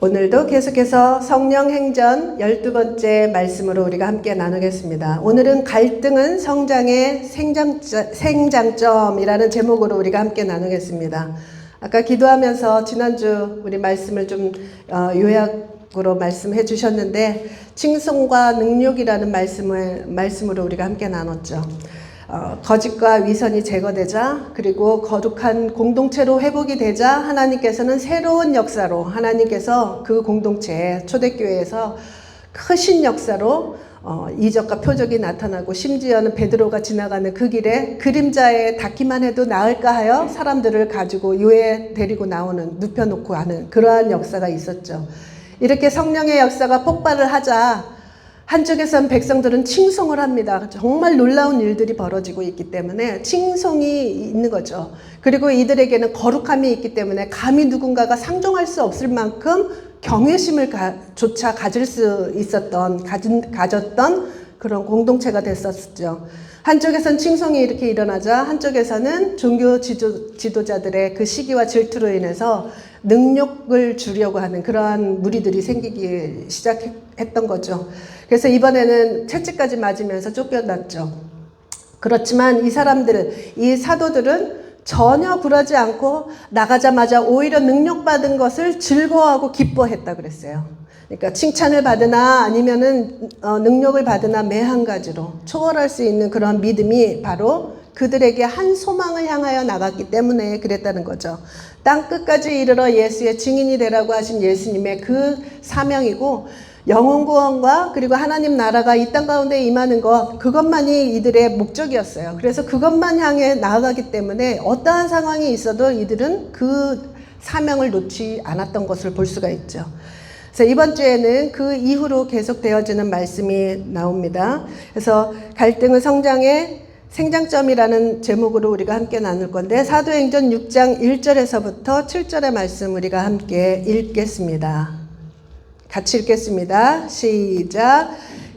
오늘도 계속해서 성령 행전 12번째 말씀으로 우리가 함께 나누겠습니다. 오늘은 갈등은 성장의 생장점이라는 제목으로 우리가 함께 나누겠습니다. 아까 기도하면서 지난주 우리 말씀을 좀 요약으로 말씀해 주셨는데 칭송과 능욕이라는 말씀으로 우리가 함께 나눴죠. 거짓과 위선이 제거되자 그리고 거룩한 공동체로 회복이 되자 하나님께서는 새로운 역사로 하나님께서 그 공동체에 초대교회에서 크신 역사로 이적과 표적이 나타나고 심지어는 베드로가 지나가는 그 길에 그림자에 닿기만 해도 나을까 하여 사람들을 가지고 요에 데리고 나오는 눕혀놓고 하는 그러한 역사가 있었죠. 이렇게 성령의 역사가 폭발을 하자 한쪽에선 백성들은 칭송을 합니다. 정말 놀라운 일들이 벌어지고 있기 때문에 칭송이 있는 거죠. 그리고 이들에게는 거룩함이 있기 때문에 감히 누군가가 상종할 수 없을 만큼 경외심을 조차 가졌던 그런 공동체가 됐었죠. 한쪽에선 칭송이 이렇게 일어나자 한쪽에서는 종교 지도자들의 그 시기와 질투로 인해서 능욕을 주려고 하는 그러한 무리들이 생기기 시작했던 거죠. 그래서 이번에는 채찍까지 맞으면서 쫓겨났죠. 그렇지만 이 사도들은 전혀 굴하지 않고 나가자마자 오히려 능력받은 것을 즐거워하고 기뻐했다 그랬어요. 그러니까 칭찬을 받으나 아니면은 능력을 받으나 매 한 가지로 초월할 수 있는 그런 믿음이 바로 그들에게 한 소망을 향하여 나갔기 때문에 그랬다는 거죠. 땅 끝까지 이르러 예수의 증인이 되라고 하신 예수님의 그 사명이고 영혼 구원과 그리고 하나님 나라가 이 땅 가운데 임하는 것, 그것만이 이들의 목적이었어요. 그래서 그것만 향해 나아가기 때문에 어떠한 상황이 있어도 이들은 그 사명을 놓지 않았던 것을 볼 수가 있죠. 그래서 이번 주에는 그 이후로 계속 되어지는 말씀이 나옵니다. 그래서 갈등은 성장의 생장점이라는 제목으로 우리가 함께 나눌 건데 사도행전 6장 1절에서부터 7절의 말씀 우리가 함께 읽겠습니다. 같이 읽겠습니다. 시작.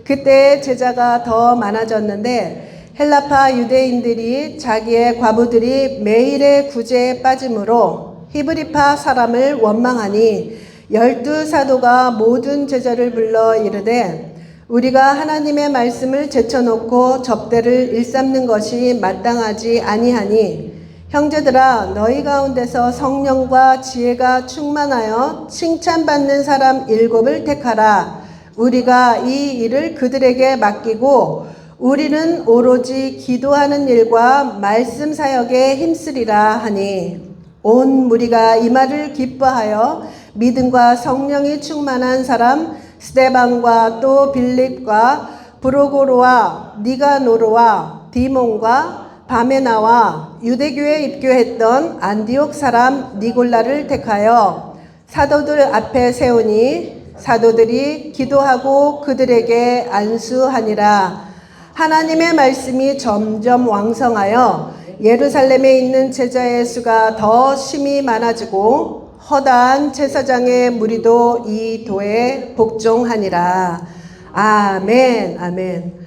그때 제자가 더 많아졌는데 헬라파 유대인들이 자기의 과부들이 매일의 구제에 빠짐으로 히브리파 사람을 원망하니 12사도가 모든 제자를 불러 이르되 우리가 하나님의 말씀을 제쳐놓고 접대를 일삼는 것이 마땅하지 아니하니 형제들아 너희 가운데서 성령과 지혜가 충만하여 칭찬받는 사람 7을 택하라. 우리가 이 일을 그들에게 맡기고 우리는 오로지 기도하는 일과 말씀 사역에 힘쓰리라 하니 온 무리가 이 말을 기뻐하여 믿음과 성령이 충만한 사람 스데반과 또 빌립과 브로고로와 니가노르와 디몬과 바메나와 유대교에 입교했던 안디옥 사람 니골라를 택하여 사도들 앞에 세우니 사도들이 기도하고 그들에게 안수하니라. 하나님의 말씀이 점점 왕성하여 예루살렘에 있는 제자의 수가 더 심히 많아지고 허다한 제사장의 무리도 이 도에 복종하니라. 아멘, 아멘.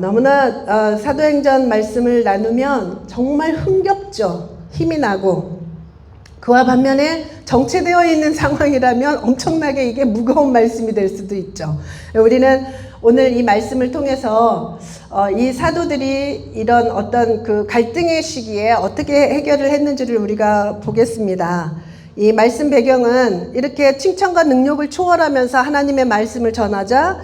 너무나 사도행전 말씀을 나누면 정말 흥겹죠. 힘이 나고. 그와 반면에 정체되어 있는 상황이라면 엄청나게 이게 무거운 말씀이 될 수도 있죠. 우리는 오늘 이 말씀을 통해서 이 사도들이 이런 어떤 그 갈등의 시기에 어떻게 해결을 했는지를 우리가 보겠습니다. 이 말씀 배경은 이렇게 칭찬과 능력을 초월하면서 하나님의 말씀을 전하자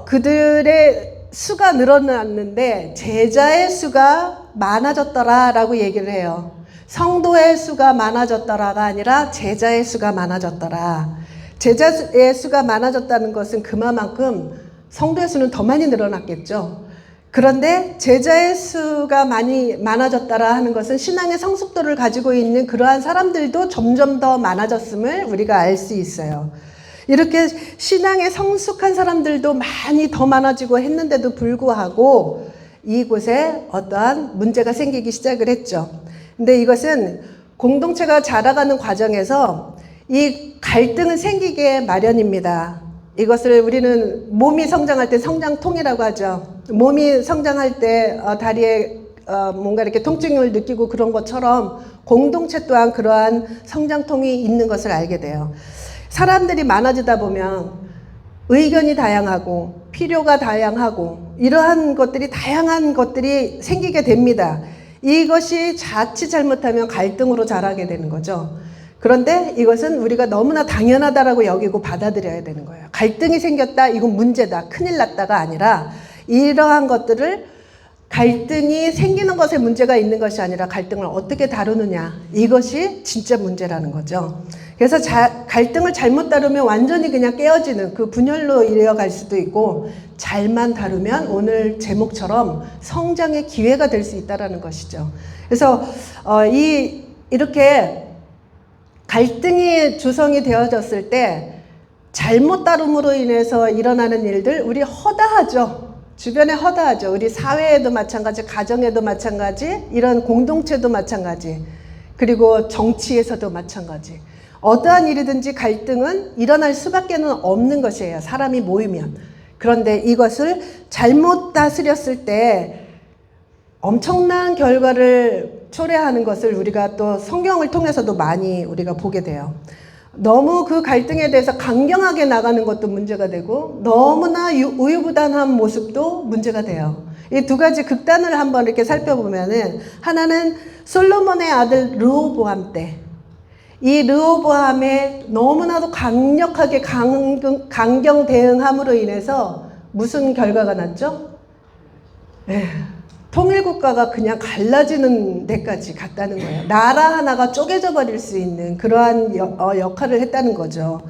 그들의 수가 늘어났는데 제자의 수가 많아졌더라라고 얘기를 해요. 성도의 수가 많아졌더라가 아니라 제자의 수가 많아졌더라. 제자의 수가 많아졌다는 것은 그만큼 성도의 수는 더 많이 늘어났겠죠. 그런데 제자의 수가 많아졌다라 하는 것은 신앙의 성숙도를 가지고 있는 그러한 사람들도 점점 더 많아졌음을 우리가 알 수 있어요. 이렇게 신앙에 성숙한 사람들도 많이 더 많아지고 했는데도 불구하고 이곳에 어떠한 문제가 생기기 시작을 했죠. 근데 이것은 공동체가 자라가는 과정에서 이 갈등은 생기게 마련입니다. 이것을 우리는 몸이 성장할 때 성장통이라고 하죠. 몸이 성장할 때 다리에 뭔가 이렇게 통증을 느끼고 그런 것처럼 공동체 또한 그러한 성장통이 있는 것을 알게 돼요. 사람들이 많아지다 보면 의견이 다양하고 필요가 다양하고 이러한 것들이 다양한 것들이 생기게 됩니다. 이것이 자칫 잘못하면 갈등으로 자라게 되는 거죠. 그런데 이것은 우리가 너무나 당연하다라고 여기고 받아들여야 되는 거예요. 갈등이 생겼다, 이건 문제다, 큰일 났다가 아니라 이러한 것들을 갈등이 생기는 것에 문제가 있는 것이 아니라 갈등을 어떻게 다루느냐, 이것이 진짜 문제라는 거죠. 그래서 갈등을 잘못 다루면 완전히 그냥 깨어지는 그 분열로 이어갈 수도 있고, 잘만 다루면 오늘 제목처럼 성장의 기회가 될 수 있다는 것이죠. 그래서 이렇게 갈등이 조성이 되어졌을 때 잘못 다룸으로 인해서 일어나는 일들, 우리 허다하죠. 주변에 허다하죠. 우리 사회에도 마찬가지, 가정에도 마찬가지, 이런 공동체도 마찬가지, 그리고 정치에서도 마찬가지. 어떠한 일이든지 갈등은 일어날 수밖에 없는 것이에요. 사람이 모이면. 그런데 이것을 잘못 다스렸을 때 엄청난 결과를 초래하는 것을 우리가 또 성경을 통해서도 많이 우리가 보게 돼요. 너무 그 갈등에 대해서 강경하게 나가는 것도 문제가 되고, 너무나 우유부단한 모습도 문제가 돼요. 이 두 가지 극단을 한번 이렇게 살펴보면은, 하나는 솔로몬의 아들 르호보암 때, 이 르호보암의 너무나도 강력하게 강경 대응함으로 인해서 무슨 결과가 났죠? 통일국가가 그냥 갈라지는 데까지 갔다는 거예요. 나라 하나가 쪼개져 버릴 수 있는 그러한 역할을 했다는 거죠.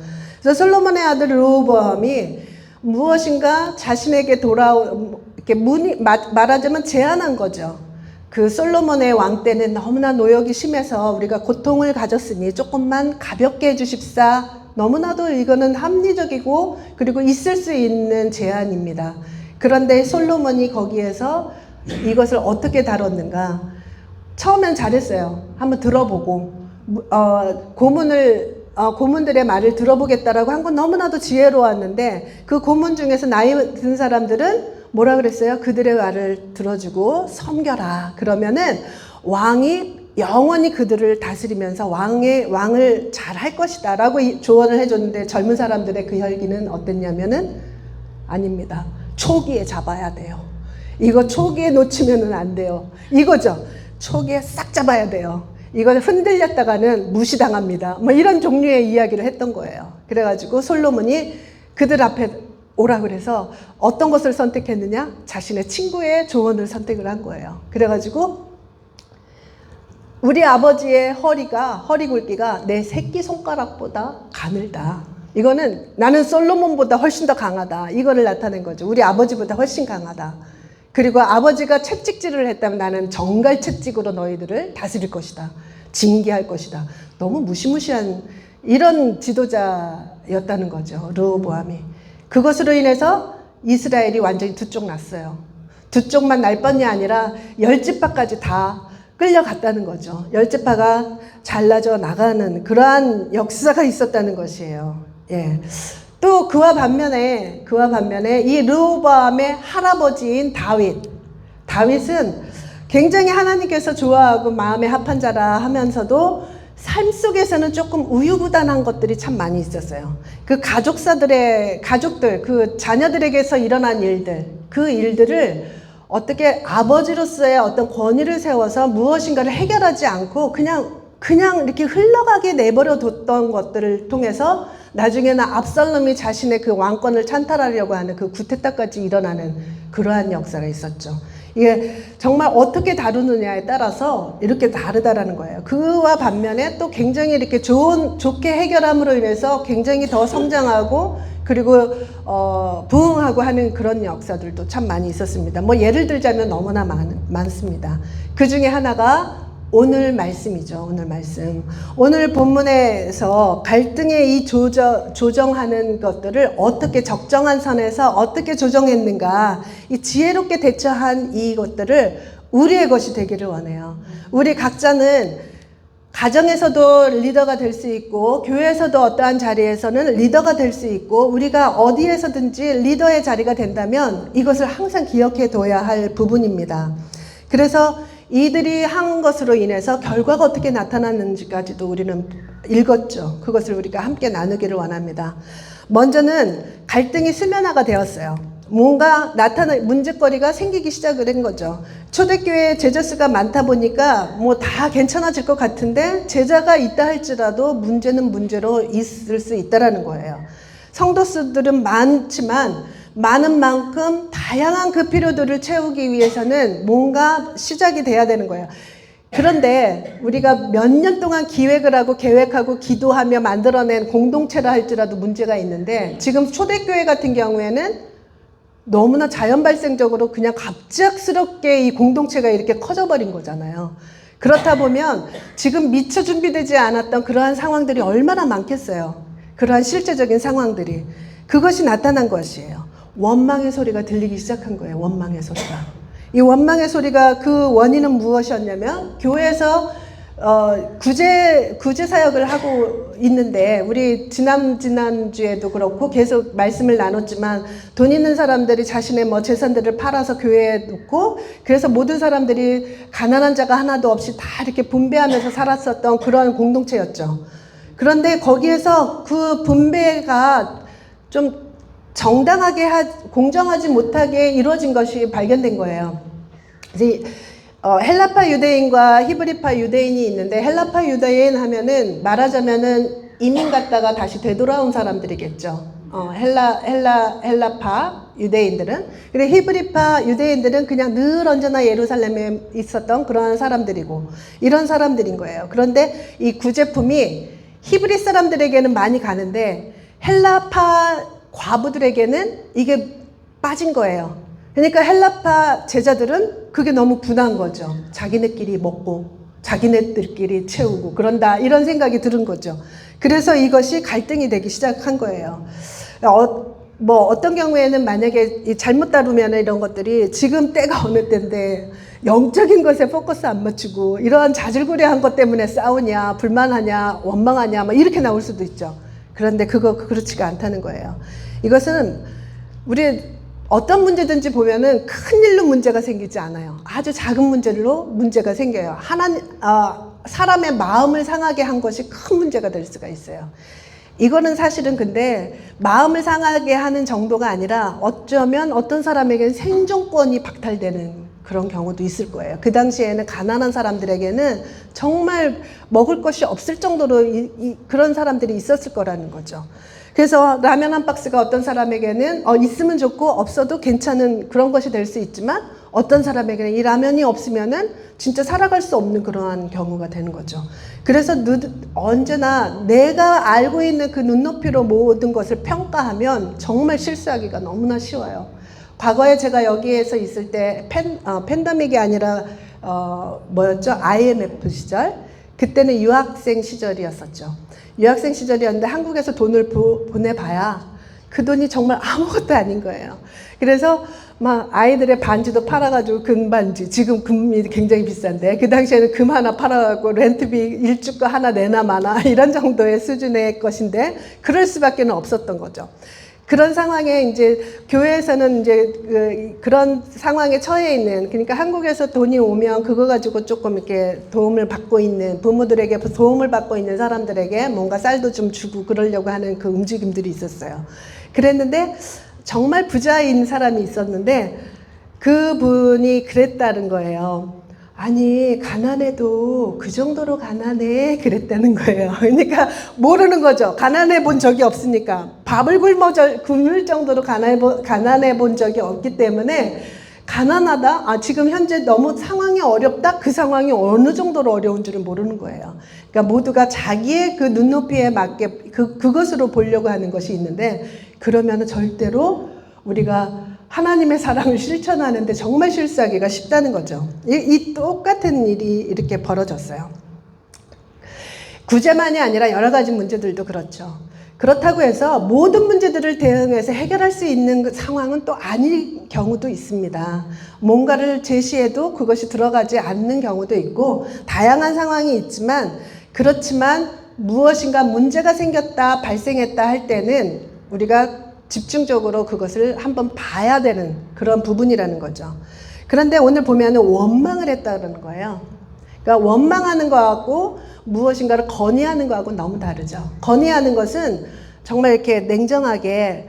그래서 솔로몬의 아들 르호보암이 무엇인가 자신에게 이렇게 말하자면 제안한 거죠. 그 솔로몬의 왕 때는 너무나 노역이 심해서 우리가 고통을 가졌으니 조금만 가볍게 해주십사. 너무나도 이거는 합리적이고 그리고 있을 수 있는 제안입니다. 그런데 솔로몬이 거기에서 이것을 어떻게 다뤘는가? 처음엔 잘했어요. 한번 들어보고 고문들의 말을 들어보겠다라고 한 건 너무나도 지혜로웠는데, 그 고문 중에서 나이 든 사람들은 뭐라 그랬어요? 그들의 말을 들어주고 섬겨라. 그러면은 왕이 영원히 그들을 다스리면서 왕을 잘 할 것이다 라고 조언을 해줬는데, 젊은 사람들의 그 혈기는 어땠냐면은 아닙니다. 초기에 잡아야 돼요. 이거 초기에 놓치면은 안 돼요. 이거죠. 초기에 싹 잡아야 돼요. 이거 흔들렸다가는 무시당합니다. 뭐 이런 종류의 이야기를 했던 거예요. 그래가지고 솔로몬이 그들 앞에 오라 그래서 어떤 것을 선택했느냐? 자신의 친구의 조언을 선택을 한 거예요. 그래가지고 우리 아버지의 허리 굵기가 내 새끼 손가락보다 가늘다. 이거는 나는 솔로몬보다 훨씬 더 강하다. 이거를 나타낸 거죠. 우리 아버지보다 훨씬 강하다. 그리고 아버지가 채찍질을 했다면 나는 정갈 채찍으로 너희들을 다스릴 것이다. 징계할 것이다. 너무 무시무시한 이런 지도자였다는 거죠. 르호보암이. 그것으로 인해서 이스라엘이 완전히 두 쪽 났어요. 두 쪽만 날 뿐이 아니라 10지파까지 다 끌려갔다는 거죠. 10지파가 잘라져 나가는 그러한 역사가 있었다는 것이에요. 예. 또 그와 반면에 이 르호보암의 할아버지인 다윗은 굉장히 하나님께서 좋아하고 마음에 합한 자라 하면서도 삶 속에서는 조금 우유부단한 것들이 참 많이 있었어요. 그 가족들, 그 자녀들에게서 일어난 그 일들을 어떻게 아버지로서의 어떤 권위를 세워서 무엇인가를 해결하지 않고 그냥 이렇게 흘러가게 내버려 뒀던 것들을 통해서 나중에는 압살롬이 자신의 그 왕권을 찬탈하려고 하는 그 구테타까지 일어나는 그러한 역사가 있었죠. 이게 정말 어떻게 다루느냐에 따라서 이렇게 다르다라는 거예요. 그와 반면에 또 굉장히 이렇게 좋게 해결함으로 인해서 굉장히 더 성장하고 그리고 부흥하고 하는 그런 역사들도 참 많이 있었습니다. 뭐 예를 들자면 너무나 많습니다. 그 중에 하나가 오늘 말씀이죠. 오늘 말씀. 오늘 본문에서 갈등의 이 조정하는 것들을 어떻게 적정한 선에서 어떻게 조정했는가, 이 지혜롭게 대처한 이것들을 우리의 것이 되기를 원해요. 우리 각자는 가정에서도 리더가 될 수 있고 교회에서도 어떠한 자리에서는 리더가 될 수 있고 우리가 어디에서든지 리더의 자리가 된다면 이것을 항상 기억해 둬야 할 부분입니다. 그래서 이들이 한 것으로 인해서 결과가 어떻게 나타났는지까지도 우리는 읽었죠. 그것을 우리가 함께 나누기를 원합니다. 먼저는 갈등이 수면화가 되었어요. 뭔가 문제거리가 생기기 시작을 한 거죠. 초대교회에 제자 수가 많다 보니까 뭐 다 괜찮아질 것 같은데 제자가 있다 할지라도 문제는 문제로 있을 수 있다라는 거예요. 성도 수들은 많지만 많은 만큼 다양한 그 필요들을 채우기 위해서는 뭔가 시작이 돼야 되는 거예요. 그런데 우리가 몇 년 동안 기획을 하고 계획하고 기도하며 만들어낸 공동체라 할지라도 문제가 있는데, 지금 초대교회 같은 경우에는 너무나 자연 발생적으로 그냥 갑작스럽게 이 공동체가 이렇게 커져버린 거잖아요. 그렇다 보면 지금 미처 준비되지 않았던 그러한 상황들이 얼마나 많겠어요. 그러한 실제적인 상황들이. 그것이 나타난 것이에요. 원망의 소리가 들리기 시작한 거예요. 원망의 소리가. 이 원망의 소리가 그 원인은 무엇이었냐면, 교회에서 구제 사역을 하고 있는데, 우리 지난주에도 그렇고 계속 말씀을 나눴지만, 돈 있는 사람들이 자신의 재산들을 팔아서 교회에 놓고, 그래서 모든 사람들이 가난한 자가 하나도 없이 다 이렇게 분배하면서 살았었던 그런 공동체였죠. 그런데 거기에서 그 분배가 좀 정당하게 공정하지 못하게 이루어진 것이 발견된 거예요. 이제 헬라파 유대인과 히브리파 유대인이 있는데, 헬라파 유대인 하면은 말하자면은 이민 갔다가 다시 되돌아온 사람들이겠죠. 헬라파 유대인들은. 근데 히브리파 유대인들은 그냥 늘 언제나 예루살렘에 있었던 그런 사람들이고, 이런 사람들인 거예요. 그런데 이 구제품이 히브리 사람들에게는 많이 가는데 헬라파 과부들에게는 이게 빠진 거예요. 그러니까 헬라파 제자들은 그게 너무 분한 거죠. 자기네끼리 먹고 자기네들끼리 채우고 그런다, 이런 생각이 드는 거죠. 그래서 이것이 갈등이 되기 시작한 거예요. 어떤 경우에는 만약에 잘못 다루면 이런 것들이, 지금 때가 어느 때인데 영적인 것에 포커스 안 맞추고 이러한 자질구레한 것 때문에 싸우냐, 불만하냐, 원망하냐, 이렇게 나올 수도 있죠. 그런데 그렇지가 않다는 거예요. 이것은 우리 어떤 문제든지 보면은 큰 일로 문제가 생기지 않아요. 아주 작은 문제로 문제가 생겨요. 사람의 마음을 상하게 한 것이 큰 문제가 될 수가 있어요. 이거는 사실은 근데 마음을 상하게 하는 정도가 아니라 어쩌면 어떤 사람에게는 생존권이 박탈되는 그런 경우도 있을 거예요. 그 당시에는 가난한 사람들에게는 정말 먹을 것이 없을 정도로 그런 사람들이 있었을 거라는 거죠. 그래서 라면 한 박스가 어떤 사람에게는 있으면 좋고 없어도 괜찮은 그런 것이 될 수 있지만, 어떤 사람에게는 이 라면이 없으면은 진짜 살아갈 수 없는 그러한 경우가 되는 거죠. 그래서 언제나 내가 알고 있는 그 눈높이로 모든 것을 평가하면 정말 실수하기가 너무나 쉬워요. 과거에 제가 여기에서 있을 때 팬데믹이 아니라 IMF 시절, 그때는 유학생 시절이었었죠. 유학생 시절이었는데 한국에서 돈을 보내봐야 그 돈이 정말 아무것도 아닌 거예요. 그래서 막 아이들의 반지도 팔아가지고, 금반지, 지금 금이 굉장히 비싼데 그 당시에는 금 하나 팔아가지고 렌트비 일주 거 하나 내나 마나 이런 정도의 수준의 것인데, 그럴 수밖에 없었던 거죠. 그런 상황에 이제 교회에서는 이제 그런 상황에 처해 있는, 그러니까 한국에서 돈이 오면 그거 가지고 조금 이렇게 도움을 받고 있는, 부모들에게 도움을 받고 있는 사람들에게 뭔가 쌀도 좀 주고 그러려고 하는 그 움직임들이 있었어요. 그랬는데 정말 부자인 사람이 있었는데 그분이 그랬다는 거예요. 아니, 가난해도 그 정도로 가난해, 그랬다는 거예요. 그러니까 모르는 거죠. 가난해 본 적이 없으니까. 밥을 굶을 정도로 가난해 본 적이 없기 때문에, 가난하다? 지금 현재 너무 상황이 어렵다? 그 상황이 어느 정도로 어려운지를 모르는 거예요. 그러니까 모두가 자기의 그 눈높이에 맞게 그것으로 보려고 하는 것이 있는데, 그러면은 절대로 우리가 하나님의 사랑을 실천하는데 정말 실수하기가 쉽다는 거죠. 이 똑같은 일이 이렇게 벌어졌어요. 구제만이 아니라 여러 가지 문제들도 그렇죠. 그렇다고 해서 모든 문제들을 대응해서 해결할 수 있는 상황은 또 아닐 경우도 있습니다. 뭔가를 제시해도 그것이 들어가지 않는 경우도 있고, 다양한 상황이 있지만, 그렇지만 무엇인가 문제가 생겼다, 발생했다 할 때는 우리가 집중적으로 그것을 한번 봐야 되는 그런 부분이라는 거죠. 그런데 오늘 보면은 원망을 했다는 거예요. 그러니까 원망하는 거하고 무엇인가를 건의하는 거하고 너무 다르죠. 건의하는 것은 정말 이렇게 냉정하게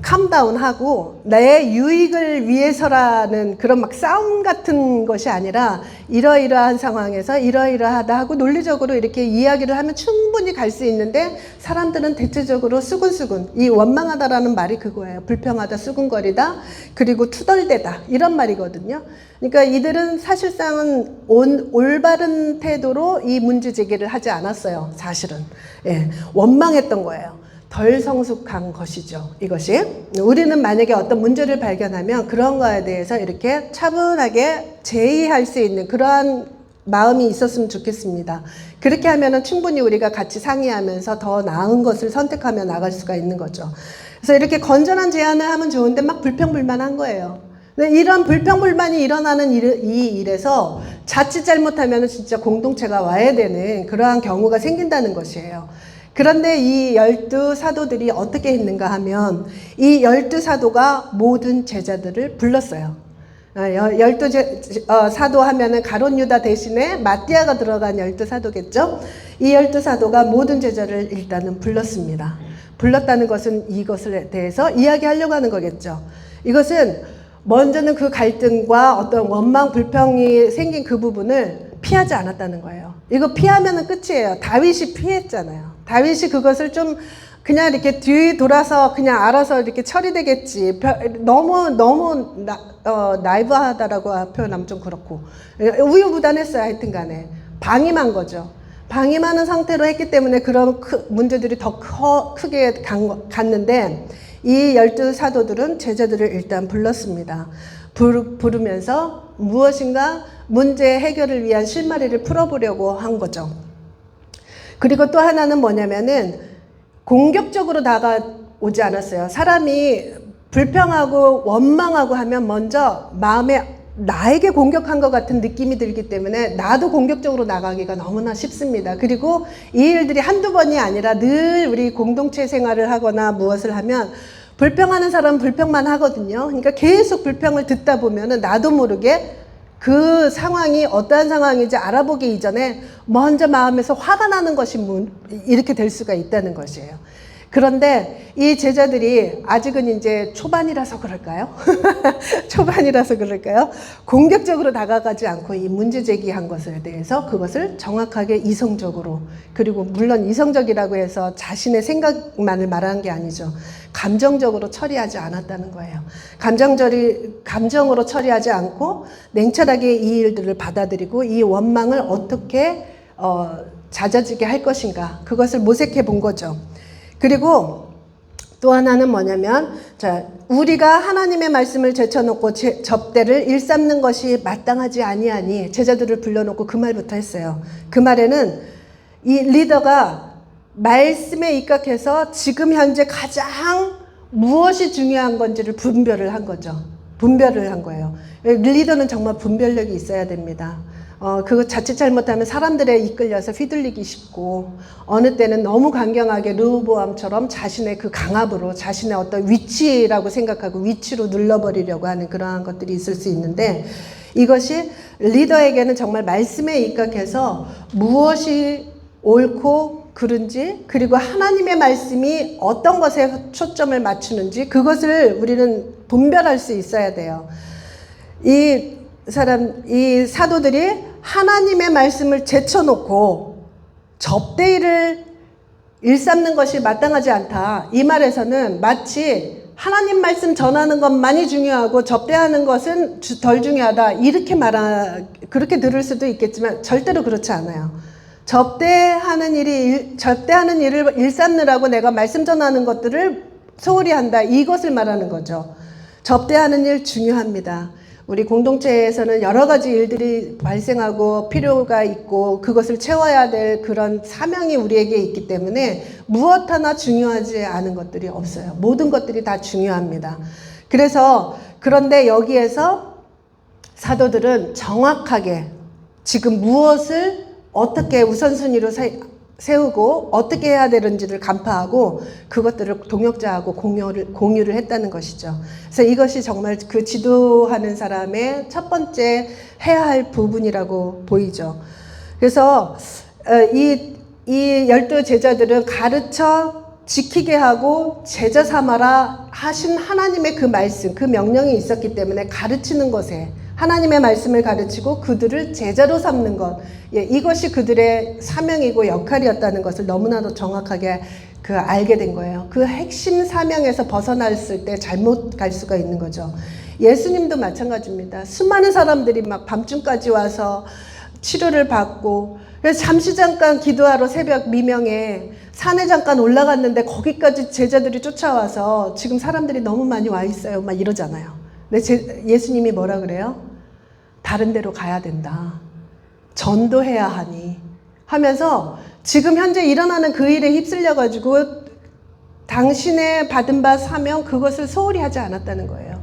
캄다운하고 내 유익을 위해서라는 그런 막 싸움 같은 것이 아니라 이러이러한 상황에서 이러이러하다 하고 논리적으로 이렇게 이야기를 하면 충분히 갈 수 있는데, 사람들은 대체적으로 수근수근, 이 원망하다라는 말이 그거예요. 불평하다, 수근거리다, 그리고 투덜대다, 이런 말이거든요. 그러니까 이들은 사실상은 올바른 태도로 이 문제 제기를 하지 않았어요. 사실은. 예, 원망했던 거예요. 덜 성숙한 것이죠. 이것이. 우리는 만약에 어떤 문제를 발견하면 그런 거에 대해서 이렇게 차분하게 제의할 수 있는 그러한 마음이 있었으면 좋겠습니다. 그렇게 하면은 충분히 우리가 같이 상의하면서 더 나은 것을 선택하며 나갈 수가 있는 거죠. 그래서 이렇게 건전한 제안을 하면 좋은데 막 불평불만한 거예요. 근데 이런 불평불만이 일어나는 이 일에서 자칫 잘못하면 진짜 공동체가 와야 되는 그러한 경우가 생긴다는 것이에요. 그런데 이 12사도들이 어떻게 했는가 하면 이 12사도가 모든 제자들을 불렀어요. 12사도 하면은 가룟 유다 대신에 마띠아가 들어간 12사도겠죠? 이 12사도가 모든 제자를 일단은 불렀습니다. 불렀다는 것은 이것에 대해서 이야기하려고 하는 거겠죠. 이것은 먼저는 그 갈등과 어떤 원망, 불평이 생긴 그 부분을 피하지 않았다는 거예요. 이거 피하면은 끝이에요. 다윗이 피했잖아요. 다윗이 그것을 좀 그냥 이렇게 뒤 돌아서 그냥 알아서 이렇게 처리되겠지. 너무 나이브하다라고 표현하면 좀 그렇고. 우유부단했어요. 하여튼 간에. 방임한 거죠. 방임하는 상태로 했기 때문에 그런 문제들이 더 크게 갔는데, 이 12사도들은 제자들을 일단 불렀습니다. 부르면서 무엇인가 문제 해결을 위한 실마리를 풀어보려고 한 거죠. 그리고 또 하나는 뭐냐면은 공격적으로 다가오지 않았어요. 사람이 불평하고 원망하고 하면 먼저 마음에 나에게 공격한 것 같은 느낌이 들기 때문에 나도 공격적으로 나가기가 너무나 쉽습니다. 그리고 이 일들이 한두 번이 아니라 늘 우리 공동체 생활을 하거나 무엇을 하면 불평하는 사람은 불평만 하거든요. 그러니까 계속 불평을 듣다 보면은 나도 모르게 그 상황이 어떠한 상황인지 알아보기 이전에 먼저 마음에서 화가 나는 것이 이렇게 될 수가 있다는 것이에요. 그런데 이 제자들이 아직은 이제 초반이라서 그럴까요? 초반이라서 그럴까요? 공격적으로 다가가지 않고 이 문제 제기한 것에 대해서 그것을 정확하게 이성적으로, 그리고 물론 이성적이라고 해서 자신의 생각만을 말하는 게 아니죠. 감정적으로 처리하지 않았다는 거예요. 감정으로 처리하지 않고 냉철하게 이 일들을 받아들이고 이 원망을 어떻게 잦아지게 할 것인가, 그것을 모색해 본 거죠. 그리고 또 하나는 뭐냐면, 자, 우리가 하나님의 말씀을 제쳐놓고 접대를 일삼는 것이 마땅하지 아니하니, 제자들을 불러놓고 그 말부터 했어요. 그 말에는 이 리더가 말씀에 입각해서 지금 현재 가장 무엇이 중요한 건지를 분별을 한 거죠. 분별을 한 거예요. 리더는 정말 분별력이 있어야 됩니다. 그거 자칫 잘못하면 사람들에 이끌려서 휘둘리기 쉽고, 어느 때는 너무 강경하게 르호보암처럼 자신의 그 강압으로 자신의 어떤 위치라고 생각하고 위치로 눌러버리려고 하는 그러한 것들이 있을 수 있는데, 이것이 리더에게는 정말 말씀에 입각해서 무엇이 옳고 그른지, 그리고 하나님의 말씀이 어떤 것에 초점을 맞추는지, 그것을 우리는 분별할 수 있어야 돼요. 이 사도들이 하나님의 말씀을 제쳐놓고 접대일을 일삼는 것이 마땅하지 않다, 이 말에서는 마치 하나님 말씀 전하는 것만이 중요하고 접대하는 것은 덜 중요하다, 이렇게 그렇게 들을 수도 있겠지만 절대로 그렇지 않아요. 접대하는 일을 일삼느라고 내가 말씀 전하는 것들을 소홀히 한다, 이것을 말하는 거죠. 접대하는 일 중요합니다. 우리 공동체에서는 여러 가지 일들이 발생하고 필요가 있고 그것을 채워야 될 그런 사명이 우리에게 있기 때문에 무엇 하나 중요하지 않은 것들이 없어요. 모든 것들이 다 중요합니다. 그런데 여기에서 사도들은 정확하게 지금 무엇을 어떻게 우선순위로 세우고 어떻게 해야 되는지를 간파하고 그것들을 동역자하고 공유를 했다는 것이죠. 그래서 이것이 정말 그 지도하는 사람의 첫 번째 해야 할 부분이라고 보이죠. 그래서 이 12 제자들은 가르쳐 지키게 하고 제자 삼아라 하신 하나님의 그 말씀, 그 명령이 있었기 때문에 가르치는 것에 하나님의 말씀을 가르치고 그들을 제자로 삼는 것, 이것이 그들의 사명이고 역할이었다는 것을 너무나도 정확하게 알게 된 거예요. 그 핵심 사명에서 벗어났을 때 잘못 갈 수가 있는 거죠. 예수님도 마찬가지입니다. 수많은 사람들이 막 밤중까지 와서 치료를 받고, 그래서 잠시 잠깐 기도하러 새벽 미명에 산에 잠깐 올라갔는데 거기까지 제자들이 쫓아와서 지금 사람들이 너무 많이 와 있어요. 막 이러잖아요. 근데 예수님이 뭐라 그래요? 다른 데로 가야 된다. 전도해야 하니 하면서 지금 현재 일어나는 그 일에 휩쓸려가지고 당신의 받은 바 사명 그것을 소홀히 하지 않았다는 거예요.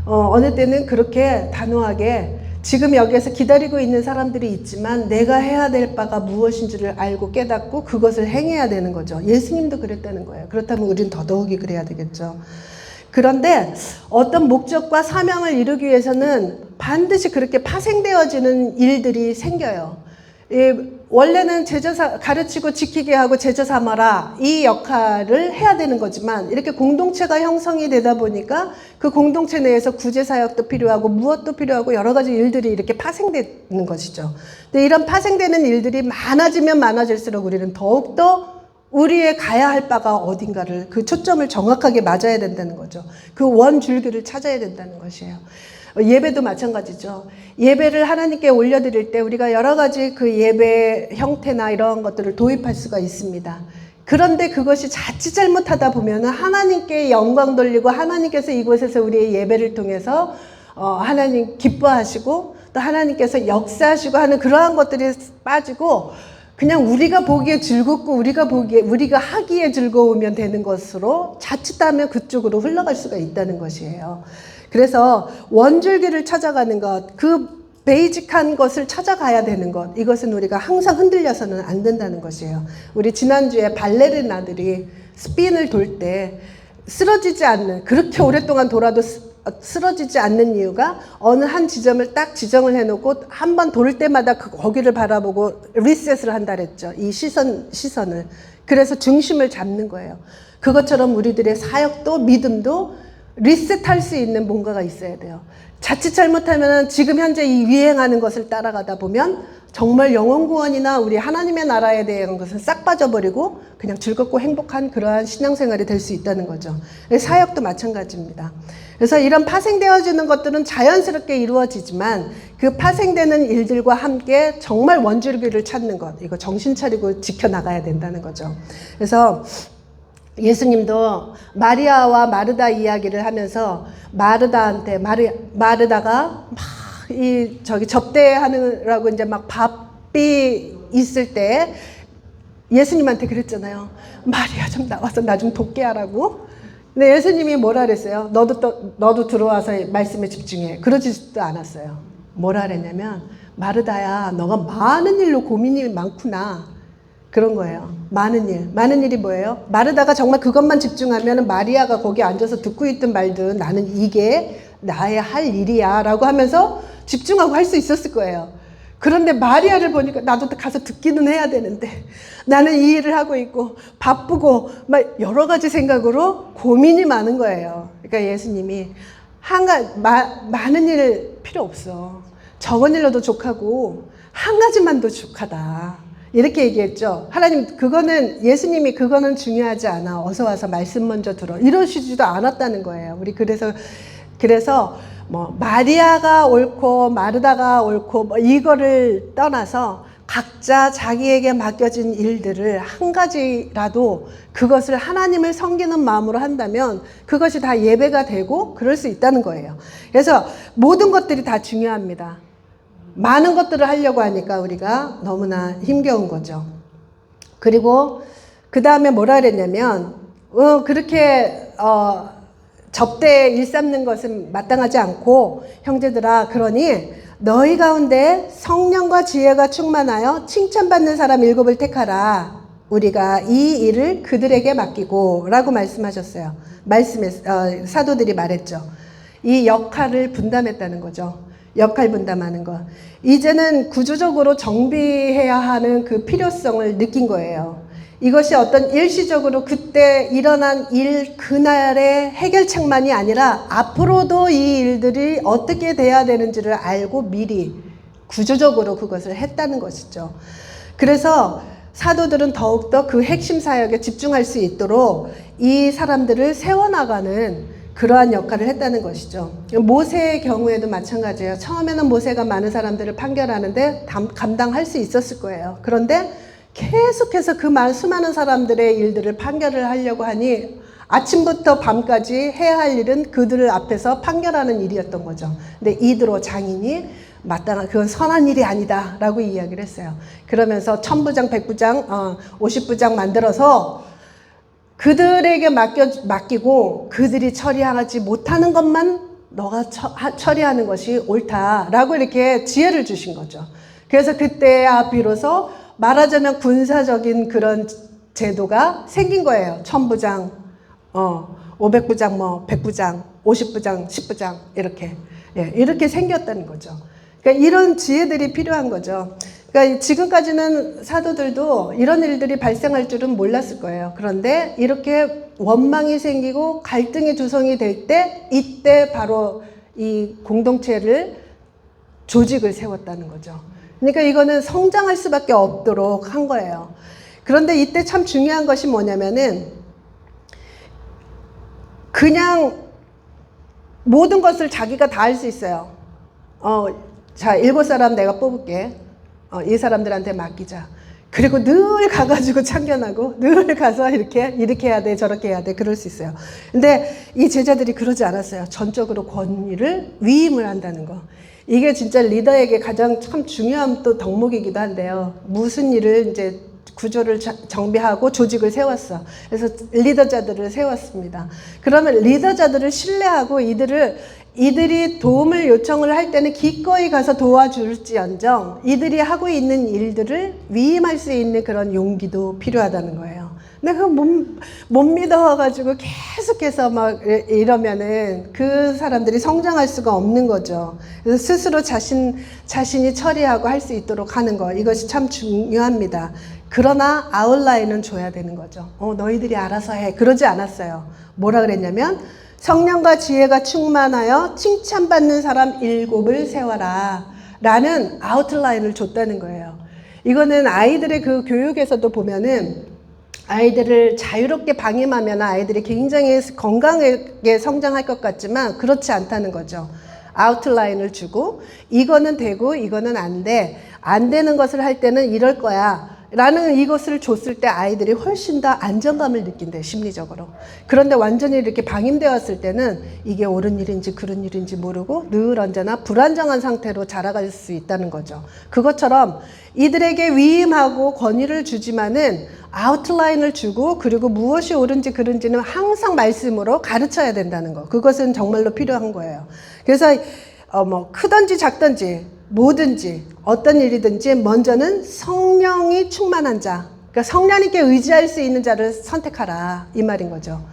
어느 때는 그렇게 단호하게 지금 여기에서 기다리고 있는 사람들이 있지만 내가 해야 될 바가 무엇인지를 알고 깨닫고 그것을 행해야 되는 거죠. 예수님도 그랬다는 거예요. 그렇다면 우리는 더더욱이 그래야 되겠죠. 그런데 어떤 목적과 사명을 이루기 위해서는 반드시 그렇게 파생되어지는 일들이 생겨요. 원래는 가르치고 지키게 하고 제자 삼아라 이 역할을 해야 되는 거지만 이렇게 공동체가 형성이 되다 보니까 그 공동체 내에서 구제사역도 필요하고 무엇도 필요하고 여러 가지 일들이 이렇게 파생되는 것이죠. 근데 이런 파생되는 일들이 많아지면 많아질수록 우리는 더욱더 우리의 가야 할 바가 어딘가를 그 초점을 정확하게 맞아야 된다는 거죠. 그 원줄기를 찾아야 된다는 것이에요. 예배도 마찬가지죠. 예배를 하나님께 올려드릴 때 우리가 여러 가지 그 예배 형태나 이런 것들을 도입할 수가 있습니다. 그런데 그것이 자칫 잘못하다 보면 하나님께 영광 돌리고 하나님께서 이곳에서 우리의 예배를 통해서 하나님 기뻐하시고 또 하나님께서 역사하시고 하는 그러한 것들이 빠지고 그냥 우리가 보기에 즐겁고 우리가 하기에 즐거우면 되는 것으로 자칫하면 그쪽으로 흘러갈 수가 있다는 것이에요. 그래서 원줄기를 찾아가는 것, 그 베이직한 것을 찾아가야 되는 것, 이것은 우리가 항상 흔들려서는 안 된다는 것이에요. 우리 지난주에 발레리나들이 스핀을 돌 때 쓰러지지 않는, 그렇게 오랫동안 돌아도 쓰러지지 않는 이유가 어느 한 지점을 딱 지정을 해놓고 한 번 돌 때마다 거기를 바라보고 리셋을 한다 그랬죠. 이 시선을. 그래서 중심을 잡는 거예요. 그것처럼 우리들의 사역도 믿음도 리셋할 수 있는 뭔가가 있어야 돼요. 자칫 잘못하면 지금 현재 이 유행하는 것을 따라가다 보면 정말 영혼구원이나 우리 하나님의 나라에 대한 것은 싹 빠져버리고 그냥 즐겁고 행복한 그러한 신앙생활이 될 수 있다는 거죠. 사역도 마찬가지입니다. 그래서 이런 파생되어지는 것들은 자연스럽게 이루어지지만 그 파생되는 일들과 함께 정말 원줄기를 찾는 것, 이거 정신 차리고 지켜나가야 된다는 거죠. 그래서 예수님도 마리아와 마르다 이야기를 하면서 마르다한테 마르다가 막 접대하느라고 이제 막 바삐 있을 때 예수님한테 그랬잖아요. 마리아 좀 나와서 나 좀 돕게 하라고. 근데 예수님이 뭐라 그랬어요? 너도 들어와서 말씀에 집중해. 그러지도 않았어요. 뭐라 그랬냐면 마르다야 너가 많은 일로 고민이 많구나. 그런 거예요. 많은 일이 뭐예요? 마르다가 정말 그것만 집중하면 마리아가 거기 앉아서 듣고 있든 말든 나는 이게 나의 할 일이야 라고 하면서 집중하고 할 수 있었을 거예요. 그런데 마리아를 보니까 나도 가서 듣기는 해야 되는데 나는 이 일을 하고 있고 바쁘고 막 여러 가지 생각으로 고민이 많은 거예요. 그러니까 예수님이 많은 일 필요 없어. 적은 일로도 족하고 한 가지만도 족하다. 이렇게 얘기했죠. 하나님 예수님이 그거는 중요하지 않아. 어서 와서 말씀 먼저 들어. 이러시지도 않았다는 거예요. 우리 그래서 뭐 마리아가 옳고 마르다가 옳고 뭐 이거를 떠나서 각자 자기에게 맡겨진 일들을 한 가지라도 그것을 하나님을 섬기는 마음으로 한다면 그것이 다 예배가 되고 그럴 수 있다는 거예요. 그래서 모든 것들이 다 중요합니다. 많은 것들을 하려고 하니까 우리가 너무나 힘겨운 거죠. 그리고 그 다음에 뭐라 그랬냐면 그렇게 접대에 일삼는 것은 마땅하지 않고 형제들아 그러니 너희 가운데 성령과 지혜가 충만하여 칭찬받는 사람 7을 택하라. 우리가 이 일을 그들에게 맡기고 라고 말씀하셨어요. 사도들이 말했죠. 이 역할을 분담했다는 거죠. 역할 분담하는 것. 이제는 구조적으로 정비해야 하는 그 필요성을 느낀 거예요. 이것이 어떤 일시적으로 그때 일어난 일 그날의 해결책만이 아니라 앞으로도 이 일들이 어떻게 돼야 되는지를 알고 미리 구조적으로 그것을 했다는 것이죠. 그래서 사도들은 더욱더 그 핵심 사역에 집중할 수 있도록 이 사람들을 세워나가는 그러한 역할을 했다는 것이죠. 모세의 경우에도 마찬가지예요. 처음에는 모세가 많은 사람들을 판결하는데 감당할 수 있었을 거예요. 그런데 계속해서 그 수많은 사람들의 일들을 판결을 하려고 하니 아침부터 밤까지 해야 할 일은 그들 앞에서 판결하는 일이었던 거죠. 근데 이드로 장인이 마땅한 그건 선한 일이 아니다 라고 이야기를 했어요. 그러면서 1000부장, 100부장, 50부장 만들어서 그들에게 맡기고 그들이 처리하지 못하는 것만 너가 처리하는 것이 옳다라고 이렇게 지혜를 주신 거죠. 그래서 그때야 비로소 말하자면 군사적인 그런 제도가 생긴 거예요. 1000부장, 500부장, 100부장, 50부장, 10부장 이렇게 이렇게 생겼다는 거죠. 그러니까 이런 지혜들이 필요한 거죠. 그러니까 지금까지는 사도들도 이런 일들이 발생할 줄은 몰랐을 거예요. 그런데 이렇게 원망이 생기고 갈등이 조성이 될 때 이때 바로 이 공동체를 조직을 세웠다는 거죠. 그러니까 이거는 성장할 수밖에 없도록 한 거예요. 그런데 이때 참 중요한 것이 뭐냐면은 그냥 모든 것을 자기가 다 할 수 있어요. 자, 7사람 내가 뽑을게. 이 사람들한테 맡기자. 그리고 늘 가가지고 참견하고 늘 가서 이렇게 해야 돼 저렇게 해야 돼 그럴 수 있어요. 근데 이 제자들이 그러지 않았어요. 전적으로 권위를 위임을 한다는 거. 이게 진짜 리더에게 가장 참 중요한 또 덕목이기도 한데요. 무슨 일을 이제 구조를 정비하고 조직을 세웠어. 그래서 리더자들을 세웠습니다. 그러면 리더자들을 신뢰하고 이들이 도움을 요청을 할 때는 기꺼이 가서 도와줄지언정 이들이 하고 있는 일들을 위임할 수 있는 그런 용기도 필요하다는 거예요. 근데 그거 못 믿어가지고 계속해서 막 이러면은 그 사람들이 성장할 수가 없는 거죠. 그래서 스스로 자신이 처리하고 할 수 있도록 하는 거 이것이 참 중요합니다. 그러나 아웃라인은 줘야 되는 거죠. 너희들이 알아서 해. 그러지 않았어요. 뭐라 그랬냐면 성령과 지혜가 충만하여 칭찬받는 사람 7을 세워라 라는 아웃라인을 줬다는 거예요. 이거는 아이들의 그 교육에서도 보면은 아이들을 자유롭게 방임하면 아이들이 굉장히 건강하게 성장할 것 같지만 그렇지 않다는 거죠. 아웃라인을 주고 이거는 되고 이거는 안 돼. 안 되는 것을 할 때는 이럴 거야. 라는 이것을 줬을 때 아이들이 훨씬 더 안정감을 느낀대요. 심리적으로. 그런데 완전히 이렇게 방임되었을 때는 이게 옳은 일인지 그른 일인지 모르고 늘 언제나 불안정한 상태로 자라갈 수 있다는 거죠. 그것처럼 이들에게 위임하고 권위를 주지만은 아웃라인을 주고 그리고 무엇이 옳은지 그른지는 항상 말씀으로 가르쳐야 된다는 거. 그것은 정말로 필요한 거예요. 그래서 크든지 작든지 뭐든지 어떤 일이든지 먼저는 성령이 충만한 자, 그러니까 성령님께 의지할 수 있는 자를 선택하라 이 말인 거죠.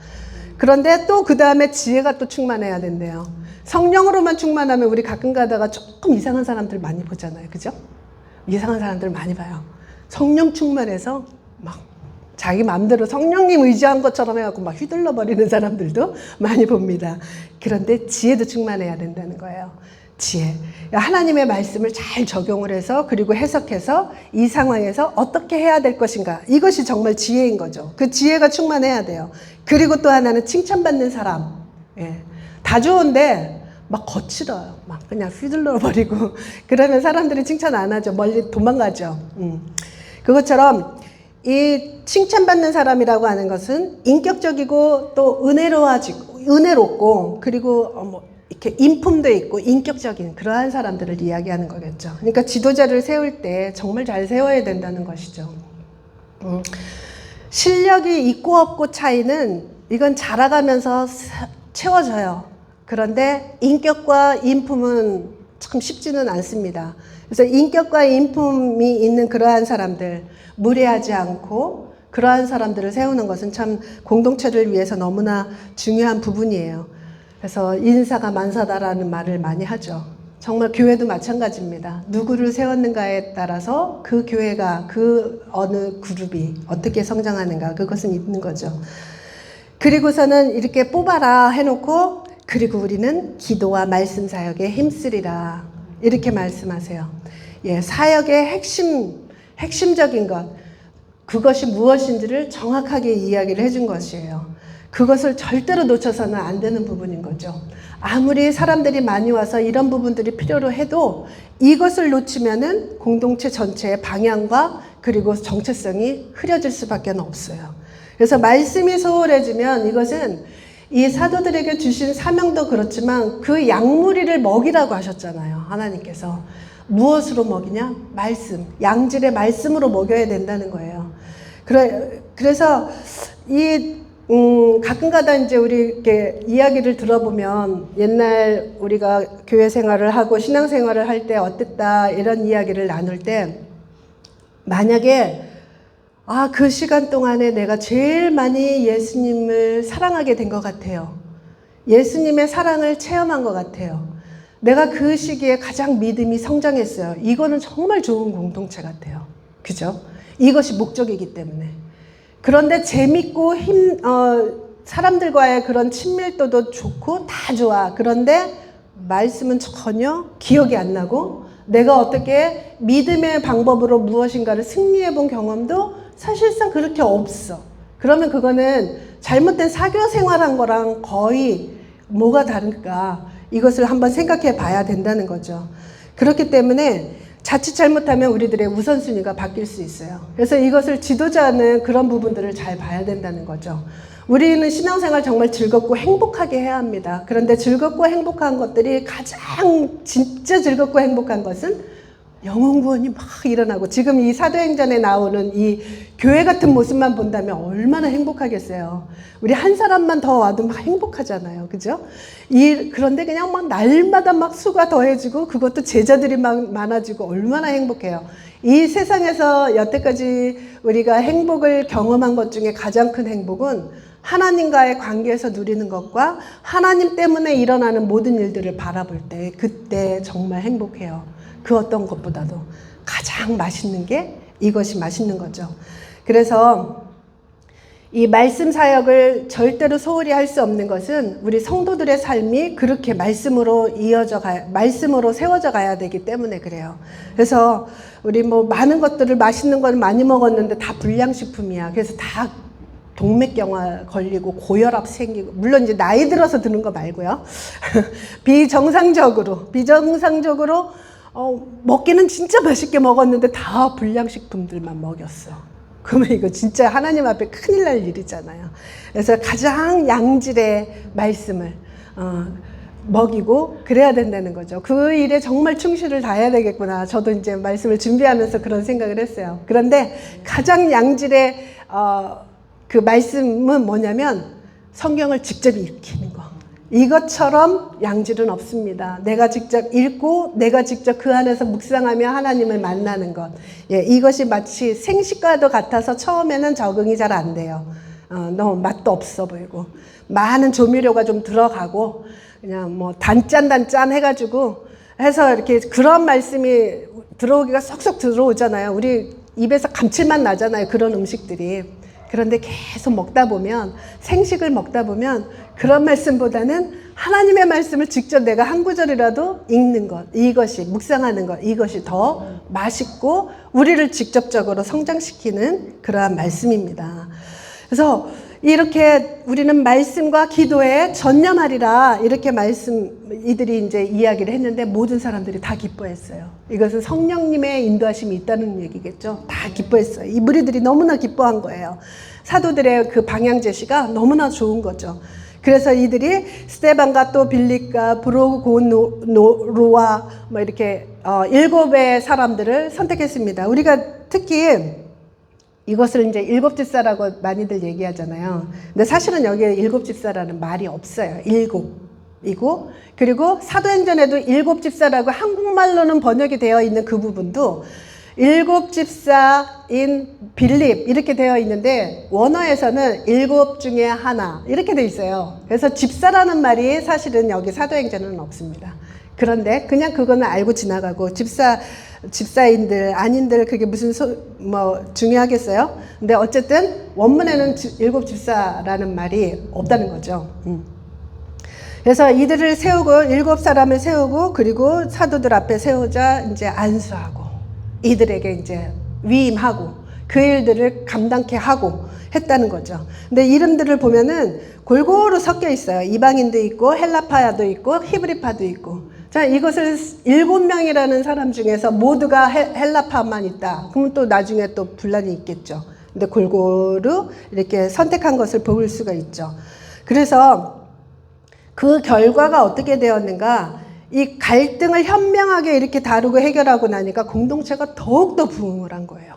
그런데 또 그 다음에 지혜가 또 충만해야 된대요. 성령으로만 충만하면 우리 가끔 가다가 조금 이상한 사람들 많이 보잖아요. 그죠? 이상한 사람들 많이 봐요. 성령 충만해서 막 자기 마음대로 성령님 의지한 것처럼 해갖고 막 휘둘러 버리는 사람들도 많이 봅니다. 그런데 지혜도 충만해야 된다는 거예요. 지혜. 하나님의 말씀을 잘 적용을 해서 그리고 해석해서 이 상황에서 어떻게 해야 될 것인가. 이것이 정말 지혜인 거죠. 그 지혜가 충만해야 돼요. 그리고 또 하나는 칭찬받는 사람. 다 좋은데 막 거칠어요. 막 그냥 휘둘러 버리고 그러면 사람들이 칭찬 안 하죠. 멀리 도망가죠. 그것처럼 이 칭찬받는 사람이라고 하는 것은 인격적이고 또 은혜롭고 그리고 이렇게 인품도 있고 인격적인 그러한 사람들을 이야기하는 거겠죠. 그러니까 지도자를 세울 때 정말 잘 세워야 된다는 것이죠. 실력이 있고 없고 차이는 이건 자라가면서 채워져요. 그런데 인격과 인품은 참 쉽지는 않습니다. 그래서 인격과 인품이 있는 그러한 사람들, 무례하지 않고 그러한 사람들을 세우는 것은 참 공동체를 위해서 너무나 중요한 부분이에요. 그래서 인사가 만사다라는 말을 많이 하죠. 정말 교회도 마찬가지입니다. 누구를 세웠는가에 따라서 그 교회가 그 어느 그룹이 어떻게 성장하는가 그것은 있는 거죠. 그리고서는 이렇게 뽑아라 해놓고 그리고 우리는 기도와 말씀 사역에 힘쓰리라 이렇게 말씀하세요. 예, 사역의 핵심적인 것 그것이 무엇인지를 정확하게 이야기를 해준 것이에요. 그것을 절대로 놓쳐서는 안 되는 부분인 거죠. 아무리 사람들이 많이 와서 이런 부분들이 필요로 해도 이것을 놓치면은 공동체 전체의 방향과 그리고 정체성이 흐려질 수밖에 없어요. 그래서 말씀이 소홀해지면 이것은 이 사도들에게 주신 사명도 그렇지만 그 양무리를 먹이라고 하셨잖아요. 하나님께서. 무엇으로 먹이냐? 말씀. 양질의 말씀으로 먹여야 된다는 거예요. 그래서 가끔가다 이제 우리 이렇게 이야기를 들어보면 옛날 우리가 교회 생활을 하고 신앙 생활을 할 때 어땠다 이런 이야기를 나눌 때 만약에 그 시간 동안에 내가 제일 많이 예수님을 사랑하게 된 것 같아요. 예수님의 사랑을 체험한 것 같아요. 내가 그 시기에 가장 믿음이 성장했어요. 이거는 정말 좋은 공동체 같아요. 그죠? 이것이 목적이기 때문에. 그런데 재밌고 사람들과의 그런 친밀도도 좋고 다 좋아. 그런데 말씀은 전혀 기억이 안 나고 내가 어떻게 믿음의 방법으로 무엇인가를 승리해 본 경험도 사실상 그렇게 없어. 그러면 그거는 잘못된 사교 생활한 거랑 거의 뭐가 다를까? 이것을 한번 생각해 봐야 된다는 거죠. 그렇기 때문에 자칫 잘못하면 우리들의 우선순위가 바뀔 수 있어요. 그래서 이것을 지도자는 그런 부분들을 잘 봐야 된다는 거죠. 우리는 신앙생활 정말 즐겁고 행복하게 해야 합니다. 그런데 즐겁고 행복한 것들이 가장 진짜 즐겁고 행복한 것은 영혼구원이 막 일어나고 지금 이 사도행전에 나오는 이 교회 같은 모습만 본다면 얼마나 행복하겠어요. 우리 한 사람만 더 와도 막 행복하잖아요. 그죠? 그런데 그냥 막 날마다 막 수가 더해지고 그것도 제자들이 막 많아지고 얼마나 행복해요. 이 세상에서 여태까지 우리가 행복을 경험한 것 중에 가장 큰 행복은 하나님과의 관계에서 누리는 것과 하나님 때문에 일어나는 모든 일들을 바라볼 때 그때 정말 행복해요. 그 어떤 것보다도 가장 맛있는 게 이것이 맛있는 거죠. 그래서 이 말씀 사역을 절대로 소홀히 할 수 없는 것은 우리 성도들의 삶이 그렇게 말씀으로 말씀으로 세워져 가야 되기 때문에 그래요. 그래서 우리 많은 것들을 맛있는 걸 많이 먹었는데 다 불량식품이야. 그래서 다 동맥경화 걸리고 고혈압 생기고 물론 이제 나이 들어서 드는 거 말고요. 비정상적으로 먹기는 진짜 맛있게 먹었는데 다 불량식품들만 먹였어. 그러면 이거 진짜 하나님 앞에 큰일 날 일이잖아요. 그래서 가장 양질의 말씀을 먹이고 그래야 된다는 거죠. 그 일에 정말 충실을 다해야 되겠구나. 저도 이제 말씀을 준비하면서 그런 생각을 했어요. 그런데 가장 양질의 그 말씀은 뭐냐면 성경을 직접 읽히는 거. 이것처럼 양질은 없습니다. 내가 직접 읽고 내가 직접 그 안에서 묵상하며 하나님을 만나는 것. 예, 이것이 마치 생식과도 같아서 처음에는 적응이 잘 안 돼요. 너무 맛도 없어 보이고 많은 조미료가 좀 들어가고 그냥 단짠 해가지고 해서 이렇게 그런 말씀이 들어오기가 쏙쏙 들어오잖아요. 우리 입에서 감칠맛 나잖아요. 그런 음식들이. 그런데 계속 먹다 보면 생식을 먹다 보면 그런 말씀보다는 하나님의 말씀을 직접 내가 한 구절이라도 읽는 것, 이것이 묵상하는 것, 이것이 더 맛있고 우리를 직접적으로 성장시키는 그러한 말씀입니다. 그래서 이렇게 우리는 말씀과 기도에 전념하리라 이렇게 이들이 이제 이야기를 했는데 모든 사람들이 다 기뻐했어요. 이것은 성령님의 인도하심이 있다는 얘기겠죠. 다 기뻐했어요. 이 무리들이 너무나 기뻐한 거예요. 사도들의 그 방향 제시가 너무나 좋은 거죠. 그래서 이들이 스데반과 또 빌립과 브로고노로와 이렇게 7의 사람들을 선택했습니다. 우리가 특히 이것을 이제 일곱 집사라고 많이들 얘기하잖아요. 근데 사실은 여기에 일곱 집사라는 말이 없어요. 일곱이고, 그리고 사도행전에도 일곱 집사라고 한국말로는 번역이 되어 있는 그 부분도 일곱 집사인 빌립 이렇게 되어 있는데 원어에서는 일곱 중에 하나 이렇게 되어 있어요. 그래서 집사라는 말이 사실은 여기 사도행전에는 없습니다. 그런데 그냥 그거는 알고 지나가고 집사인들 아닌들 그게 무슨 중요하겠어요? 근데 어쨌든 원문에는 일곱 집사라는 말이 없다는 거죠. 그래서 이들을 세우고 일곱 사람을 세우고 그리고 사도들 앞에 세우자 이제 안수하고 이들에게 이제 위임하고 그 일들을 감당케 하고 했다는 거죠. 근데 이름들을 보면은 골고루 섞여 있어요. 이방인도 있고 헬라파도 있고 히브리파도 있고. 자, 이것을 7명이라는 사람 중에서 모두가 헬라파만 있다. 그러면 또 나중에 또 분란이 있겠죠. 근데 골고루 이렇게 선택한 것을 볼 수가 있죠. 그래서 그 결과가 어떻게 되었는가? 이 갈등을 현명하게 이렇게 다루고 해결하고 나니까 공동체가 더욱더 부흥을 한 거예요.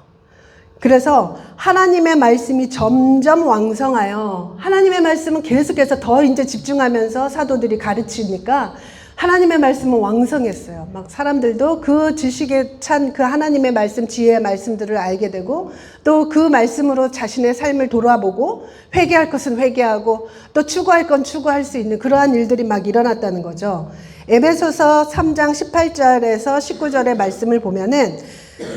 그래서 하나님의 말씀이 점점 왕성하여 하나님의 말씀은 계속해서 더 이제 집중하면서 사도들이 가르치니까 하나님의 말씀은 왕성했어요. 막 사람들도 그 지식에 찬 그 하나님의 말씀, 지혜의 말씀들을 알게 되고 또 그 말씀으로 자신의 삶을 돌아보고 회개할 것은 회개하고 또 추구할 건 추구할 수 있는 그러한 일들이 막 일어났다는 거죠. 에베소서 3장 18절에서 19절의 말씀을 보면은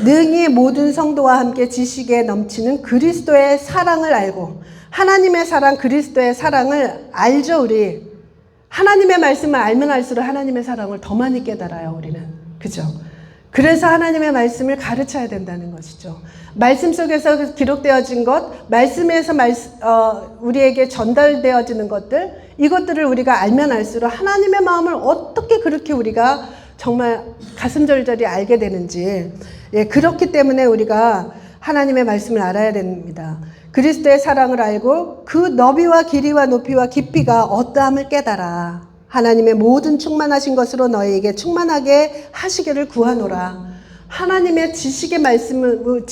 능히 모든 성도와 함께 지식에 넘치는 그리스도의 사랑을 알고 하나님의 사랑, 그리스도의 사랑을 알죠, 우리. 하나님의 말씀을 알면 알수록 하나님의 사랑을 더 많이 깨달아요, 우리는. 그죠? 그래서 하나님의 말씀을 가르쳐야 된다는 것이죠. 말씀 속에서 기록되어진 것, 말씀에서 우리에게 전달되어지는 것들, 이것들을 우리가 알면 알수록 하나님의 마음을 어떻게 그렇게 우리가 정말 가슴 절절히 알게 되는지, 예, 그렇기 때문에 우리가 하나님의 말씀을 알아야 됩니다. 그리스도의 사랑을 알고 그 너비와 길이와 높이와 깊이가 어떠함을 깨달아 하나님의 모든 충만하신 것으로 너희에게 충만하게 하시기를 구하노라. 하나님의 지식의 말씀을,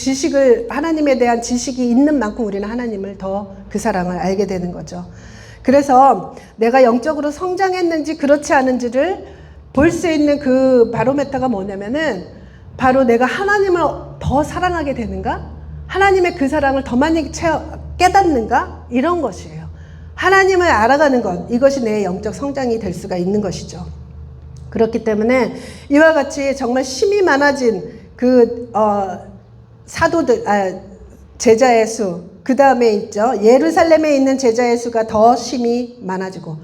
하나님에 대한 지식이 있는 만큼 우리는 하나님을 더 그 사랑을 알게 되는 거죠. 그래서 내가 영적으로 성장했는지 그렇지 않은지를 볼 수 있는 그 바로메터가 뭐냐면은 바로 내가 하나님을 더 사랑하게 되는가? 하나님의 그 사랑을 더 많이 깨닫는가? 이런 것이에요. 하나님을 알아가는 것, 이것이 내 영적 성장이 될 수가 있는 것이죠. 그렇기 때문에 이와 같이 정말 심이 많아진 그 사도들, 제자의 수, 그 다음에 있죠. 예루살렘에 있는 제자의 수가 더 심이 많아지고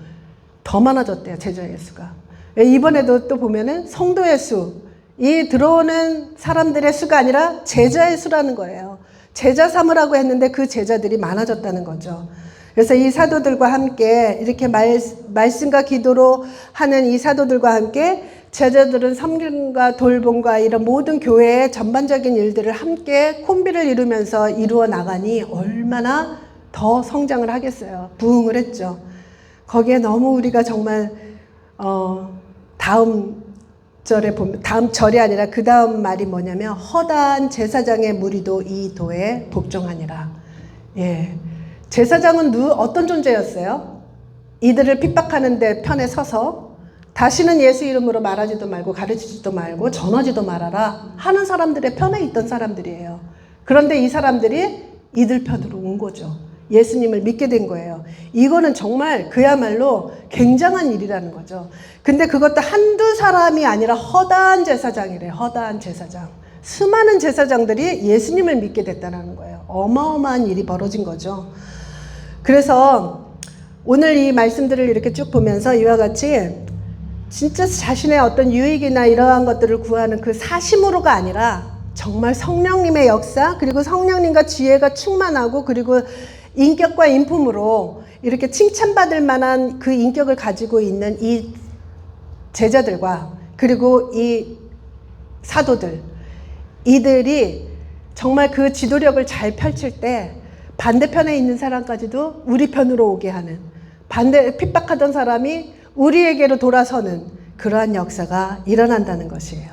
더 많아졌대요, 제자의 수가. 이번에도 또 보면은 성도의 수, 이 들어오는 사람들의 수가 아니라 제자의 수라는 거예요. 제자 삼으라고 했는데 그 제자들이 많아졌다는 거죠. 그래서 이 사도들과 함께 이렇게 말씀과 기도로 하는 이 사도들과 함께 제자들은 섬김과 돌봄과 이런 모든 교회의 전반적인 일들을 함께 콤비를 이루면서 이루어 나가니 얼마나 더 성장을 하겠어요. 부흥을 했죠. 거기에 너무 우리가 정말 다음 절이 아니라 그 다음 말이 뭐냐면 허다한 제사장의 무리도 이 도에 복종하니라. 예, 제사장은 어떤 존재였어요? 이들을 핍박하는 데 편에 서서 다시는 예수 이름으로 말하지도 말고 가르치지도 말고 전하지도 말아라 하는 사람들의 편에 있던 사람들이에요. 그런데 이 사람들이 이들 편으로 온 거죠. 예수님을 믿게 된 거예요. 이거는 정말 그야말로 굉장한 일이라는 거죠. 근데 그것도 한두 사람이 아니라 허다한 제사장이래요. 허다한 제사장. 수많은 제사장들이 예수님을 믿게 됐다는 거예요. 어마어마한 일이 벌어진 거죠. 그래서 오늘 이 말씀들을 이렇게 쭉 보면서 이와 같이 진짜 자신의 어떤 유익이나 이러한 것들을 구하는 그 사심으로가 아니라 정말 성령님의 역사, 그리고 성령님과 지혜가 충만하고 그리고 인격과 인품으로 이렇게 칭찬받을 만한 그 인격을 가지고 있는 이 제자들과 그리고 이 사도들, 이들이 정말 그 지도력을 잘 펼칠 때 반대편에 있는 사람까지도 우리 편으로 오게 하는, 핍박하던 사람이 우리에게로 돌아서는 그러한 역사가 일어난다는 것이에요.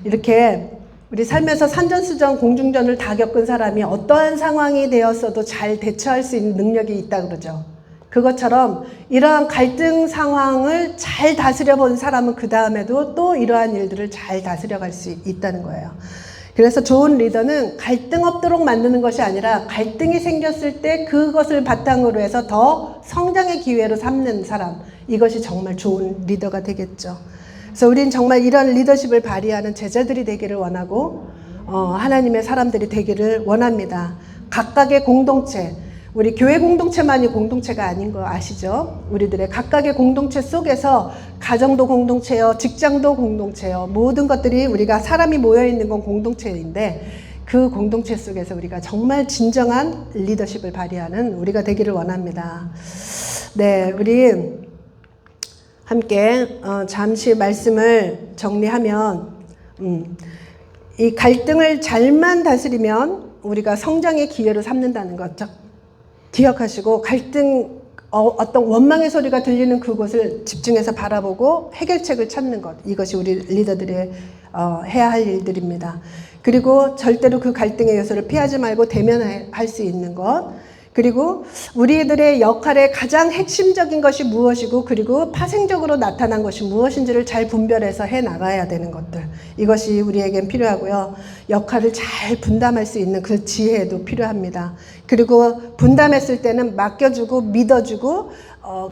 이렇게 우리 삶에서 산전수전, 공중전을 다 겪은 사람이 어떠한 상황이 되었어도 잘 대처할 수 있는 능력이 있다 그러죠. 그것처럼 이러한 갈등 상황을 잘 다스려 본 사람은 그 다음에도 또 이러한 일들을 잘 다스려 갈 수 있다는 거예요. 그래서 좋은 리더는 갈등 없도록 만드는 것이 아니라 갈등이 생겼을 때 그것을 바탕으로 해서 더 성장의 기회로 삼는 사람, 이것이 정말 좋은 리더가 되겠죠. 그래서 우린 정말 이런 리더십을 발휘하는 제자들이 되기를 원하고 하나님의 사람들이 되기를 원합니다. 각각의 공동체, 우리 교회 공동체만이 공동체가 아닌 거 아시죠? 우리들의 각각의 공동체 속에서 가정도 공동체요, 직장도 공동체요, 모든 것들이 우리가 사람이 모여있는 건 공동체인데 그 공동체 속에서 우리가 정말 진정한 리더십을 발휘하는 우리가 되기를 원합니다. 네, 우리 함께 잠시 말씀을 정리하면 이 갈등을 잘만 다스리면 우리가 성장의 기회로 삼는다는 거죠. 기억하시고 갈등 어떤 원망의 소리가 들리는 그곳을 집중해서 바라보고 해결책을 찾는 것, 이것이 우리 리더들의 해야 할 일들입니다. 그리고 절대로 그 갈등의 요소를 피하지 말고 대면할 수 있는 것, 그리고 우리들의 역할의 가장 핵심적인 것이 무엇이고 그리고 파생적으로 나타난 것이 무엇인지를 잘 분별해서 해나가야 되는 것들, 이것이 우리에겐 필요하고요. 역할을 잘 분담할 수 있는 그 지혜도 필요합니다. 그리고 분담했을 때는 맡겨주고 믿어주고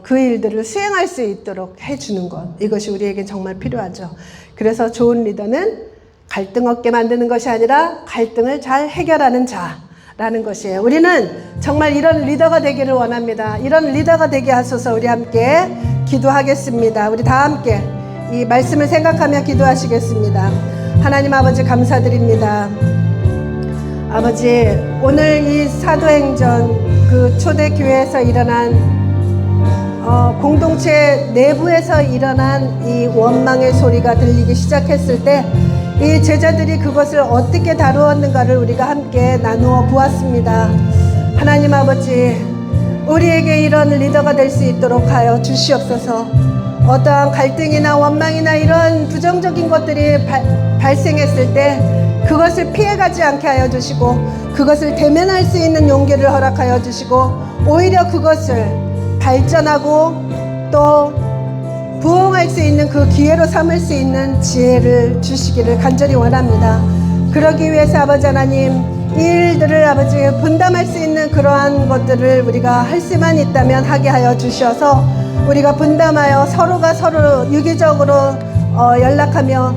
그 일들을 수행할 수 있도록 해주는 것, 이것이 우리에겐 정말 필요하죠. 그래서 좋은 리더는 갈등 없게 만드는 것이 아니라 갈등을 잘 해결하는 자 라는 것이에요. 우리는 정말 이런 리더가 되기를 원합니다. 이런 리더가 되게 하소서. 우리 함께 기도하겠습니다. 우리 다 함께 이 말씀을 생각하며 기도하시겠습니다. 하나님 아버지 감사드립니다. 아버지, 오늘 이 사도행전 그 초대교회에서 일어난 공동체 내부에서 일어난 이 원망의 소리가 들리기 시작했을 때 이 제자들이 그것을 어떻게 다루었는가를 우리가 함께 나누어 보았습니다. 하나님 아버지, 우리에게 이런 리더가 될 수 있도록 하여 주시옵소서. 어떠한 갈등이나 원망이나 이런 부정적인 것들이 발생했을 때 그것을 피해가지 않게 하여 주시고 그것을 대면할 수 있는 용기를 허락하여 주시고 오히려 그것을 발전하고 또 부흥할 수 있는 그 기회로 삼을 수 있는 지혜를 주시기를 간절히 원합니다. 그러기 위해서 아버지 하나님, 이 일들을 아버지 분담할 수 있는 그러한 것들을 우리가 할 수만 있다면 하게 하여 주셔서 우리가 분담하여 서로가 서로 유기적으로 연락하며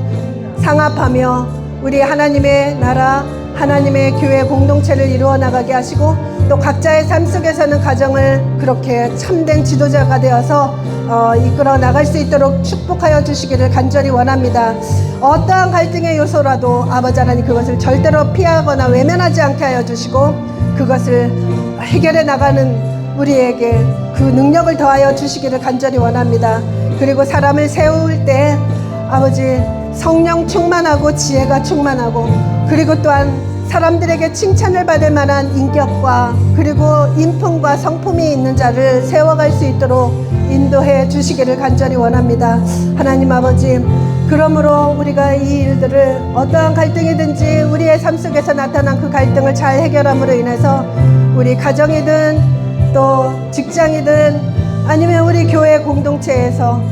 상합하며 우리 하나님의 나라, 하나님의 교회 공동체를 이루어 나가게 하시고 또 각자의 삶 속에서는 가정을 그렇게 참된 지도자가 되어서 이끌어 나갈 수 있도록 축복하여 주시기를 간절히 원합니다. 어떠한 갈등의 요소라도 아버지 하나님 그것을 절대로 피하거나 외면하지 않게 하여 주시고 그것을 해결해 나가는 우리에게 그 능력을 더하여 주시기를 간절히 원합니다. 그리고 사람을 세울 때 아버지 성령 충만하고 지혜가 충만하고 그리고 또한 사람들에게 칭찬을 받을 만한 인격과 그리고 인품과 성품이 있는 자를 세워갈 수 있도록 인도해 주시기를 간절히 원합니다. 하나님 아버지, 그러므로 우리가 이 일들을 어떠한 갈등이든지 우리의 삶 속에서 나타난 그 갈등을 잘 해결함으로 인해서 우리 가정이든 또 직장이든 아니면 우리 교회 공동체에서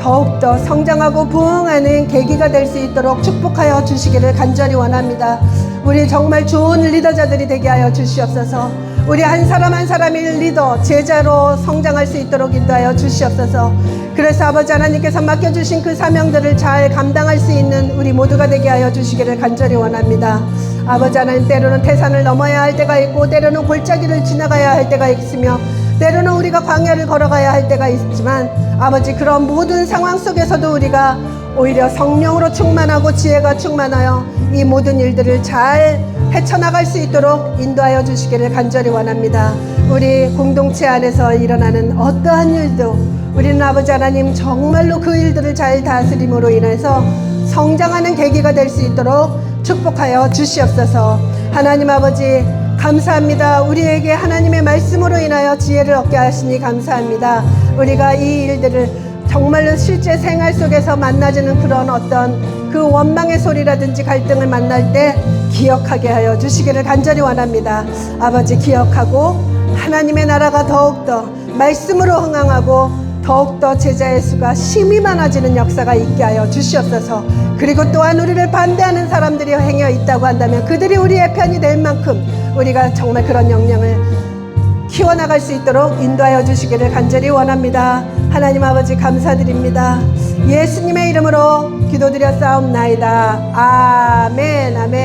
더욱더 성장하고 부흥하는 계기가 될 수 있도록 축복하여 주시기를 간절히 원합니다. 우리 정말 좋은 리더자들이 되게 하여 주시옵소서. 우리 한 사람 한 사람이 리더, 제자로 성장할 수 있도록 인도하여 주시옵소서. 그래서 아버지 하나님께서 맡겨주신 그 사명들을 잘 감당할 수 있는 우리 모두가 되게 하여 주시기를 간절히 원합니다. 아버지 하나님, 때로는 태산을 넘어야 할 때가 있고 때로는 골짜기를 지나가야 할 때가 있으며 때로는 우리가 광야를 걸어가야 할 때가 있지만 아버지, 그런 모든 상황 속에서도 우리가 오히려 성령으로 충만하고 지혜가 충만하여 이 모든 일들을 잘 헤쳐나갈 수 있도록 인도하여 주시기를 간절히 원합니다. 우리 공동체 안에서 일어나는 어떠한 일도 우리는 아버지 하나님 정말로 그 일들을 잘 다스림으로 인해서 성장하는 계기가 될 수 있도록 축복하여 주시옵소서. 하나님 아버지, 감사합니다. 우리에게 하나님의 말씀으로 인하여 지혜를 얻게 하시니 감사합니다. 우리가 이 일들을 정말로 실제 생활 속에서 만나지는 그런 어떤 그 원망의 소리라든지 갈등을 만날 때 기억하게 하여 주시기를 간절히 원합니다. 아버지, 기억하고 하나님의 나라가 더욱더 말씀으로 흥황하고 더욱더 제자의 수가 심히 많아지는 역사가 있게 하여 주시옵소서. 그리고 또한 우리를 반대하는 사람들이 행해 있다고 한다면 그들이 우리의 편이 될 만큼 우리가 정말 그런 역량을 키워나갈 수 있도록 인도하여 주시기를 간절히 원합니다. 하나님 아버지, 감사드립니다. 예수님의 이름으로 기도드려 싸움나이다. 아멘, 아멘.